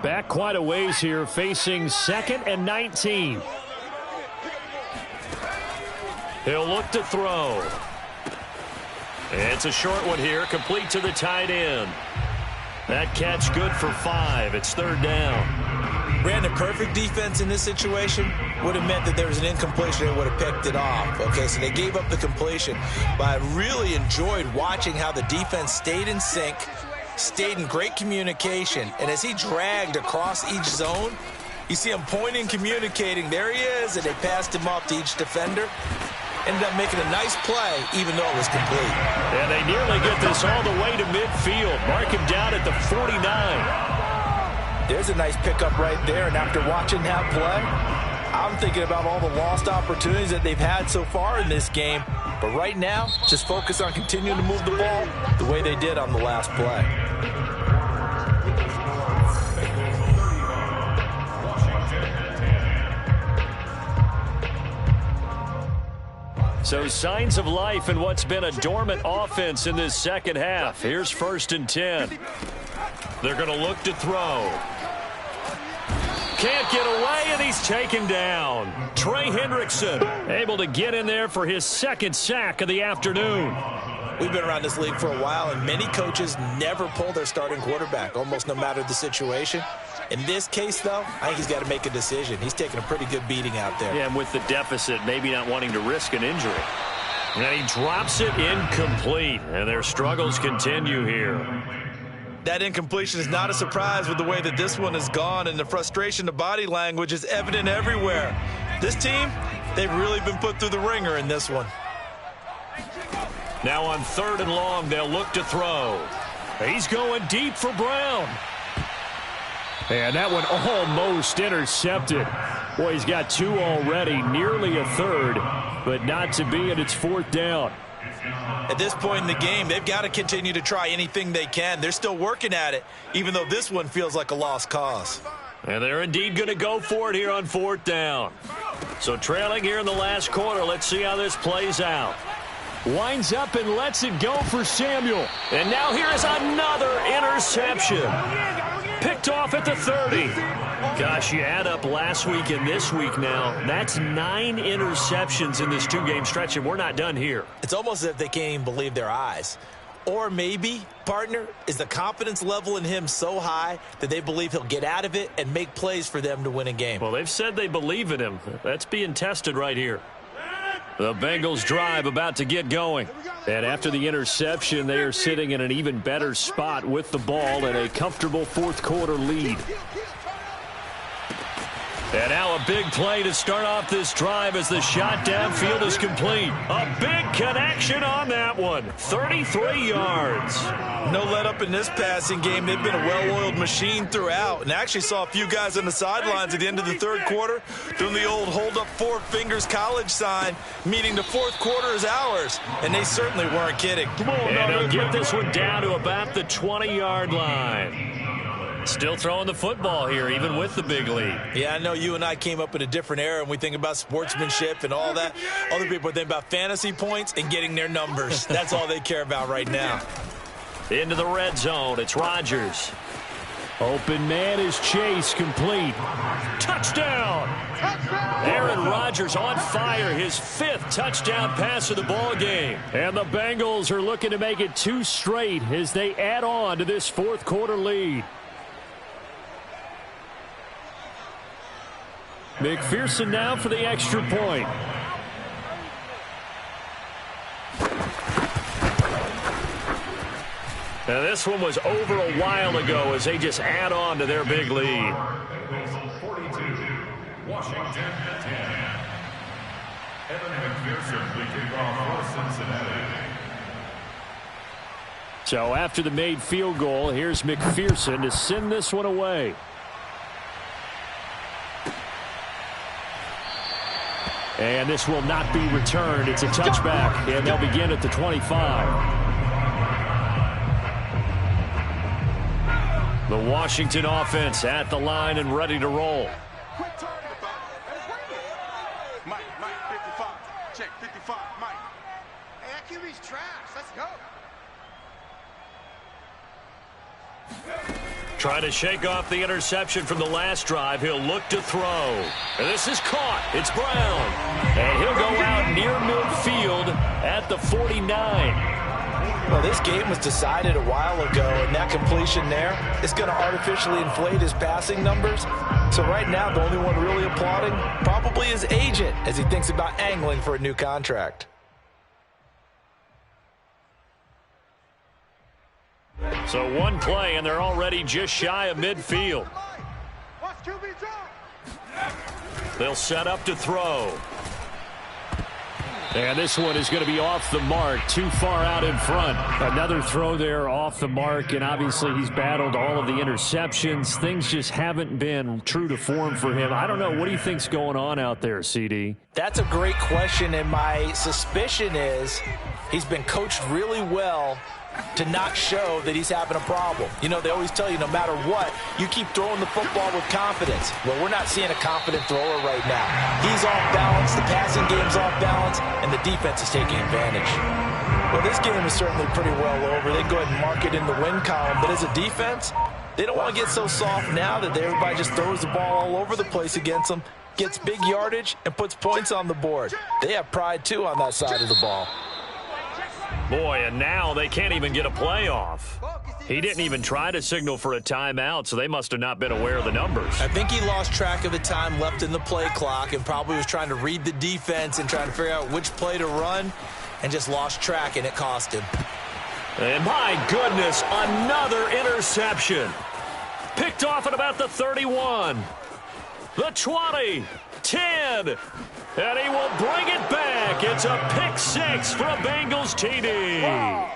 Back quite a ways here, facing 2nd and 19. He'll look to throw. It's a short one here, complete to the tight end. That catch good for 5. It's 3rd down. Brandon, perfect defense in this situation would have meant that there was an incompletion and would have picked it off. Okay, so they gave up the completion. But I really enjoyed watching how the defense stayed in sync, stayed in great communication. And as he dragged across each zone, you see him pointing, communicating. There he is, and they passed him off to each defender. Ended up making a nice play, even though it was complete. And they nearly get this all the way to midfield. Mark him down at the 49. There's a nice pickup right there, and after watching that play, I'm thinking about all the lost opportunities that they've had so far in this game. But right now, just focus on continuing to move the ball the way they did on the last play. So signs of life in what's been a dormant offense in this second half. Here's 1st and 10. They're going to look to throw. Can't get away, and he's taken down. Trey Hendrickson able to get in there for his 2nd sack of the afternoon. We've been around this league for a while, and many coaches never pull their starting quarterback, almost no matter the situation. In this case, though, I think he's got to make a decision. He's taking a pretty good beating out there. Yeah, and with the deficit, maybe not wanting to risk an injury. And he drops it incomplete, and their struggles continue here. That incompletion is not a surprise with the way that this one has gone, and the frustration, the body language is evident everywhere. This team, they've really been put through the ringer in this one. Now on 3rd and long, they'll look to throw. He's going deep for Brown. And that one almost intercepted. Boy, he's got 2 already, nearly a 3rd, but not to be, and it's 4th down. At this point in the game, they've got to continue to try anything they can. They're still working at it, even though this one feels like a lost cause. And they're indeed going to go for it here on 4th down. So trailing here in the last quarter, let's see how this plays out. Winds up and lets it go for Samuel. And now here's another interception. Picked off at the 30. Gosh, you add up last week and this week now. That's 9 interceptions in this 2-game stretch, and we're not done here. It's almost as if they can't even believe their eyes. Or maybe, partner, is the confidence level in him so high that they believe he'll get out of it and make plays for them to win a game. Well, they've said they believe in him. That's being tested right here. The Bengals drive about to get going. And after the interception, they are sitting in an even better spot with the ball and a comfortable 4th quarter lead. And now a big play to start off this drive as the shot downfield is complete. A big connection on that one. 33 yards. No let up in this passing game. They've been a well-oiled machine throughout. And actually saw a few guys on the sidelines at the end of the 3rd quarter doing the old hold up 4 fingers college sign, meaning the 4th quarter is ours. And they certainly weren't kidding. And they'll get this one down to about the 20-yard line. Still throwing the football here, even with the big lead. Yeah, I know you and I came up in a different era, and we think about sportsmanship and all that. Other people think about fantasy points and getting their numbers. That's all they care about right now. Into the red zone, it's Rodgers. Open man is Chase, complete. Touchdown! Aaron Rodgers on fire, his 5th touchdown pass of the ball game. And the Bengals are looking to make it 2 straight as they add on to this 4th quarter lead. McPherson now for the extra point. Now this one was over a while ago as they just add on to their big lead. Bengals 42, Washington 10. Evan McPherson, the kickoff for Cincinnati. So after the made field goal, here's McPherson to send this one away. And this will not be returned. It's a touchback, and they'll begin at the 25. The Washington offense at the line and ready to roll. Mike, 55. Check, 55, Mike. Hey, that QB's trash. Let's go. Trying to shake off the interception from the last drive. He'll look to throw. And this is caught. It's Brown. And he'll go out near midfield at the 49. Well, this game was decided a while ago, and that completion there is going to artificially inflate his passing numbers. So right now, the only one really applauding probably his agent as he thinks about angling for a new contract. So one play, and they're already just shy of midfield. Watch QB drop. They'll set up to throw. And this one is going to be off the mark, too far out in front. Another throw there off the mark, and obviously he's battled all of the interceptions. Things just haven't been true to form for him. I don't know. What do you think's going on out there, CD? That's a great question, and my suspicion is he's been coached really well to not show that he's having a problem. You know, they always tell you no matter what, you keep throwing the football with confidence. Well, we're not seeing a confident thrower right now. He's off balance, the passing game's off balance, and the defense is taking advantage. Well, this game is certainly pretty well over. They go ahead and mark it in the win column, but as a defense, they don't want to get so soft now that everybody just throws the ball all over the place against them, gets big yardage, and puts points on the board. They have pride, too, on that side of the ball. Boy, and now they can't even get a play off. He didn't even try to signal for a timeout, so they must have not been aware of the numbers. I think he lost track of the time left in the play clock and probably was trying to read the defense and trying to figure out which play to run and just lost track, and it cost him. And my goodness, another interception. Picked off at about the 31. The 20. 10. And he will bring it back. It's a pick 6 for a Bengals TD.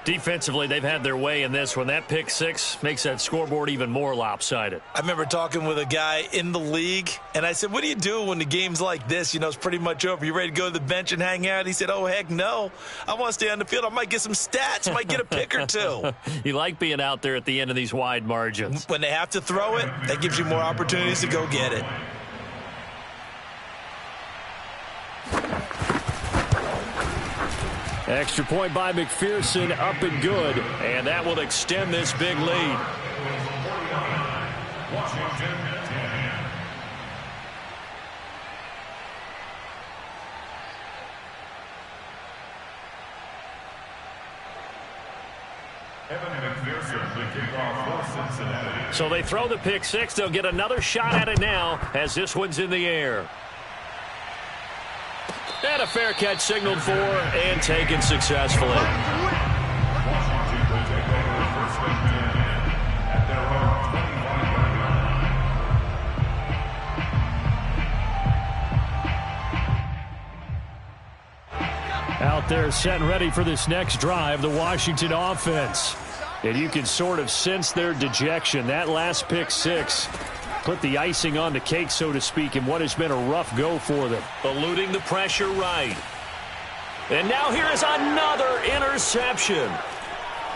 Defensively, they've had their way in this one. That pick 6 makes that scoreboard even more lopsided. I remember talking with a guy in the league, and I said, what do you do when the game's like this? You know, it's pretty much over. You ready to go to the bench and hang out? He said, oh, heck no. I want to stay on the field. I might get some stats. Might get a pick or two. You like being out there at the end of these wide margins. When they have to throw it, that gives you more opportunities to go get it. Extra point by McPherson, up and good. And that will extend this big lead. Washington 10. Evan McPherson, the kickoff for Cincinnati. So they throw the pick 6. They'll get another shot at it now as this one's in the air. And a fair catch signaled for and taken successfully. Washington will take over first and 10 at their own 25-yard line. Out there set and ready for this next drive, the Washington offense. And you can sort of sense their dejection. That last pick 6 put the icing on the cake, so to speak, in what has been a rough go for them. Eluding the pressure right. And now here is another interception.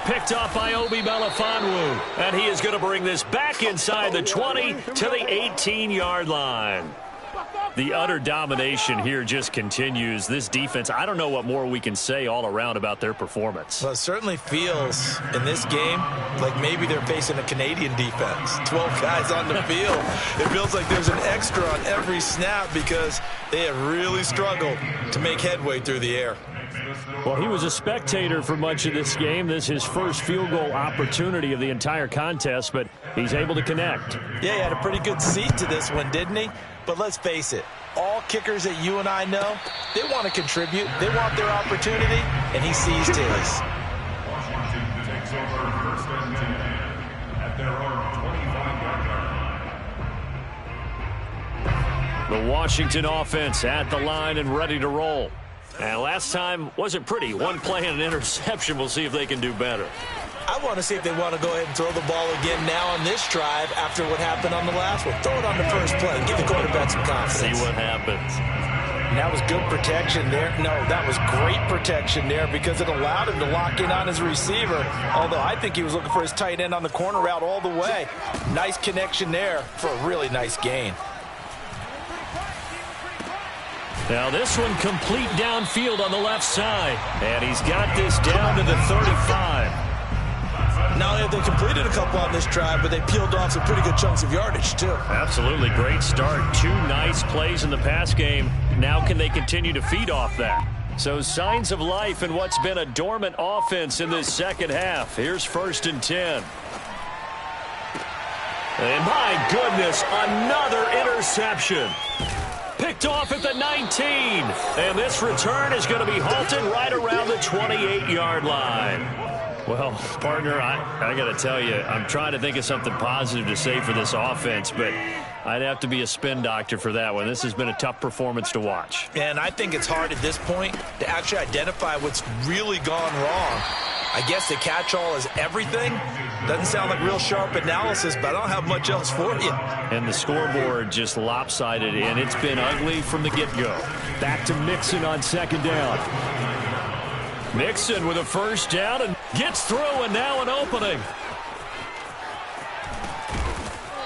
Picked off by Obi Melifonwu. And he is going to bring this back inside the 20 to the 18-yard line. The utter domination here just continues. This defense, I don't know what more we can say all around about their performance. Well, it certainly feels in this game like maybe they're facing a Canadian defense. 12 guys on the field. It feels like there's an extra on every snap because they have really struggled to make headway through the air. Well, he was a spectator for much of this game. This is his first field goal opportunity of the entire contest, but he's able to connect. Yeah, he had a pretty good seat to this one, didn't he? But let's face it, all kickers that you and I know, they want to contribute. They want their opportunity, and he seized his. Washington takes over first and 10 at their own 25-yard line. The Washington offense at the line and ready to roll. And last time wasn't pretty. One play and an interception. We'll see if they can do better. I want to see if they want to go ahead and throw the ball again now on this drive after what happened on the last one. Throw it on the first play. Give the quarterback some confidence. See what happens. And that was good protection there. No, that was great protection there because it allowed him to lock in on his receiver. Although I think he was looking for his tight end on the corner route all the way. Nice connection there for a really nice gain. Now this one complete downfield on the left side. And he's got this down to the 35. Not only have they completed a couple on this drive, but they peeled off some pretty good chunks of yardage, too. Absolutely great start. 2 nice plays in the pass game. Now can they continue to feed off that? So signs of life in what's been a dormant offense in this second half. Here's first and 10. And my goodness, another interception. Picked off at the 19. And this return is going to be halted right around the 28-yard line. Well, partner, I got to tell you, I'm trying to think of something positive to say for this offense, but I'd have to be a spin doctor for that one. This has been a tough performance to watch. And I think it's hard at this point to actually identify what's really gone wrong. I guess the catch-all is everything. Doesn't sound like real sharp analysis, but I don't have much else for you. And the scoreboard just lopsided, and it's been ugly from the get-go. Back to Mixon on second down. Mixon with a first down and gets through, and now an opening.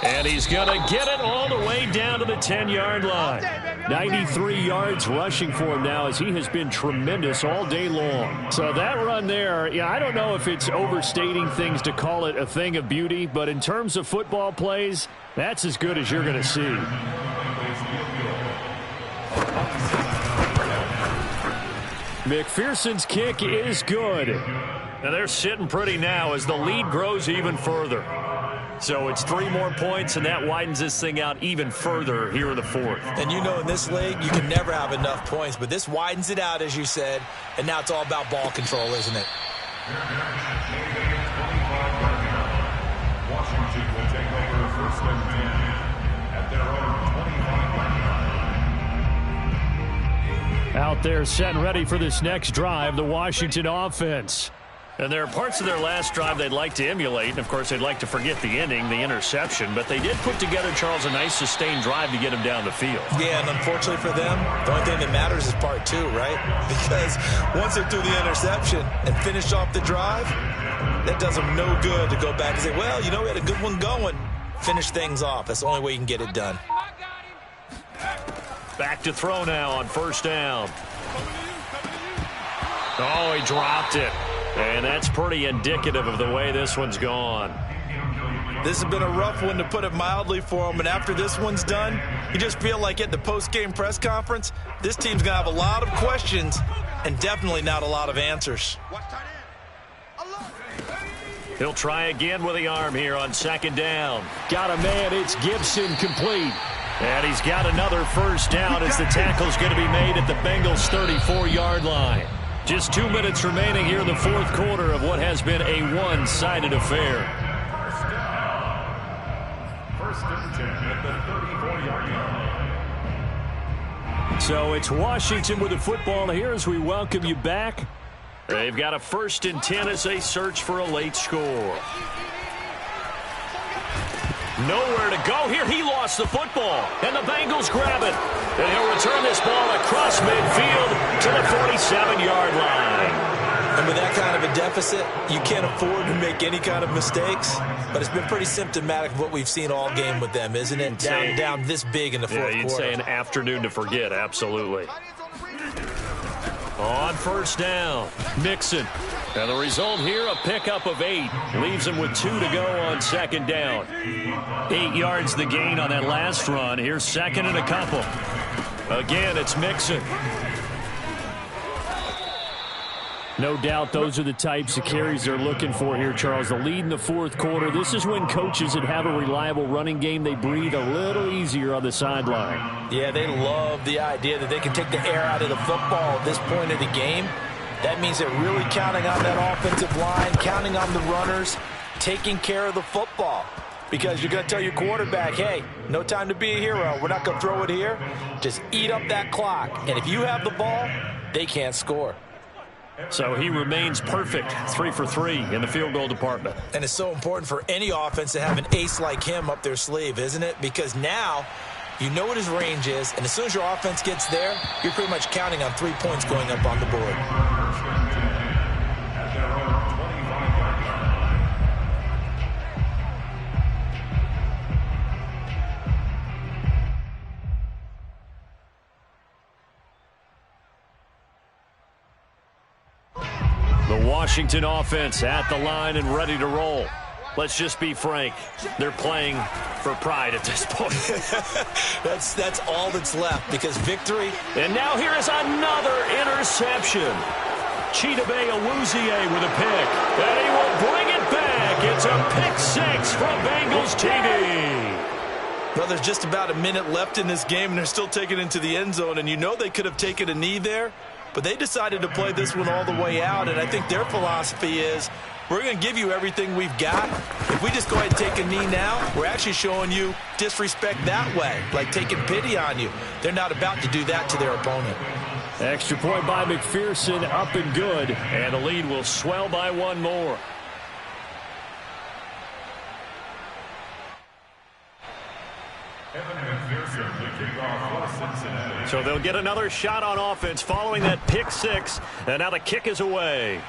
And he's going to get it all the way down to the 10-yard line. 93 yards rushing for him now as he has been tremendous all day long. So that run there, I don't know if it's overstating things to call it a thing of beauty, but in terms of football plays, that's as good as you're going to see. McPherson's kick is good. And they're sitting pretty now as the lead grows even further. So it's 3 more points, and that widens this thing out even further here in the fourth. And you know in this league, you can never have enough points, but this widens it out, as you said, and now it's all about ball control, isn't it? Washington will take over first and 10 at their own 25-yard line. Out there set and ready for this next drive, the Washington offense. And there are parts of their last drive they'd like to emulate. And, of course, they'd like to forget the ending, the interception. But they did put together, Charles, a nice sustained drive to get him down the field. Yeah, and unfortunately for them, the only thing that matters is part 2, right? Because once they threw the interception and finished off the drive, that does them no good to go back and say, well, you know, we had a good one going. Finish things off. That's the only way you can get it done. Back to throw now on first down. Oh, he dropped it. And that's pretty indicative of the way this one's gone. This has been a rough one, to put it mildly, for him. And after this one's done, you just feel like at the post-game press conference, this team's going to have a lot of questions and definitely not a lot of answers. He'll try again with the arm here on second down. Got a man. It's Gibson, complete. And he's got another first down as the tackle's going to be made at the Bengals' 34-yard line. Just 2 minutes remaining here in the fourth quarter of what has been a one-sided affair. First and 10 at the 34-yard line. So it's Washington with the football here as we welcome you back. They've got a first and 10 as they search for a late score. Nowhere to go here. He lost the football, and the Bengals grab it. And he'll return this ball across midfield to the 47-yard line. And with that kind of a deficit, you can't afford to make any kind of mistakes. But it's been pretty symptomatic of what we've seen all game with them, isn't it? Down this big in the fourth quarter. Yeah, you'd say an afternoon to forget, absolutely. On first down, Mixon. And the result here, a pickup of 8. Leaves him with 2 to go on second down. 8 yards the gain on that last run. Here's second and a couple. Again, it's Mixon. No doubt those are the types of carries they're looking for here, Charles. The lead in the fourth quarter. This is when coaches that have a reliable running game, they breathe a little easier on the sideline. Yeah, they love the idea that they can take the air out of the football at this point of the game. That means they're really counting on that offensive line, counting on the runners, taking care of the football. Because you're going to tell your quarterback, hey, no time to be a hero. We're not going to throw it here. Just eat up that clock. And if you have the ball, they can't score. So he remains perfect, 3 for 3 in the field goal department. And it's so important for any offense to have an ace like him up their sleeve, isn't it? Because now you know what his range is, and as soon as your offense gets there, you're pretty much counting on 3 points going up on the board. The Washington offense at the line and ready to roll. Let's just be frank. They're playing for pride at this point. That's all that's left because victory. And now here is another interception. Chidobe Awuzie with a pick. And he will bring it back. It's a pick 6 from Bengals TV. Well, there's just about a minute left in this game, and they're still taking it into the end zone. And you know they could have taken a knee there, but they decided to play this one all the way out. And I think their philosophy is, we're going to give you everything we've got. If we just go ahead and take a knee now, we're actually showing you disrespect that way, like taking pity on you. They're not about to do that to their opponent. Extra point by McPherson, up and good. And the lead will swell by 1 more. So they'll get another shot on offense following that pick 6. And now the kick is away.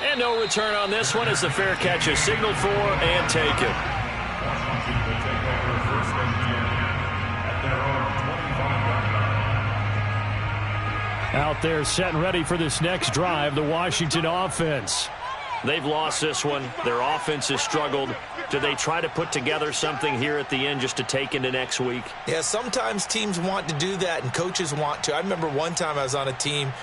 And no return on this one as the fair catch is signaled for and taken. Out there set and ready for this next drive, the Washington offense. They've lost this one. Their offense has struggled. Do they try to put together something here at the end just to take into next week? Yeah, sometimes teams want to do that and coaches want to. I remember one time I was on a team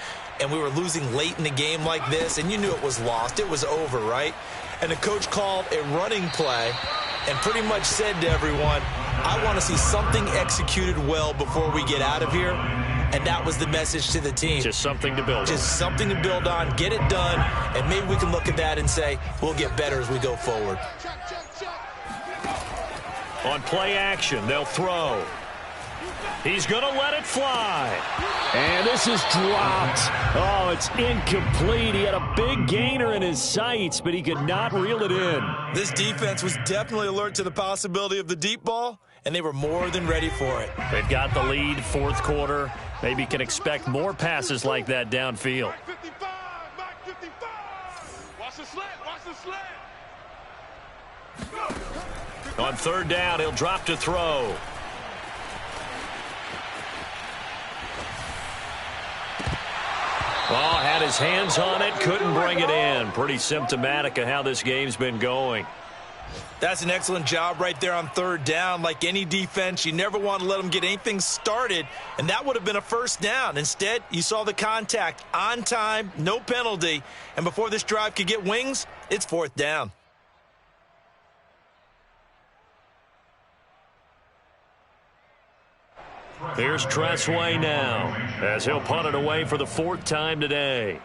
and we were losing late in the game like this, and you knew it was lost. It was over, right? And the coach called a running play and pretty much said to everyone, I want to see something executed well before we get out of here. And that was the message to the team. Just something to build on. Just something to build on, get it done, and maybe we can look at that and say, we'll get better as we go forward. On play action, they'll throw. He's going to let it fly. And this is dropped. Oh, it's incomplete. He had a big gainer in his sights, but he could not reel it in. This defense was definitely alert to the possibility of the deep ball, and they were more than ready for it. They've got the lead, fourth quarter. Maybe can expect more passes like that downfield. Mike 55, Mike 55. Watch the slant, watch the slant. On third down, he'll drop to throw. Oh, had his hands on it, couldn't bring it in. Pretty symptomatic of how this game's been going. That's an excellent job right there on third down. Like any defense, you never want to let them get anything started, and that would have been a first down. Instead, you saw the contact on time, no penalty, and before this drive could get wings, it's fourth down. Here's Tressway now as he'll punt it away for the 4th time today.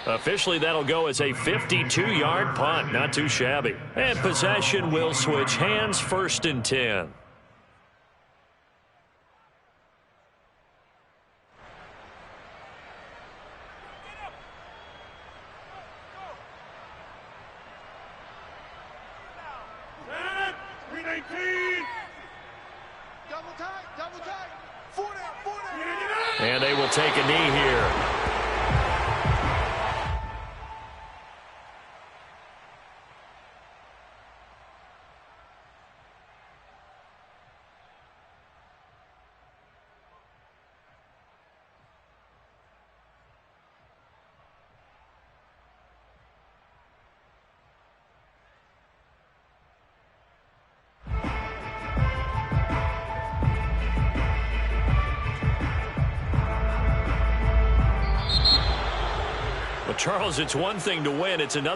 Officially, that'll go as a 52-yard punt. Not too shabby. And possession will switch hands, 1st and 10. will take a knee here. Charles, it's one thing to win. It's another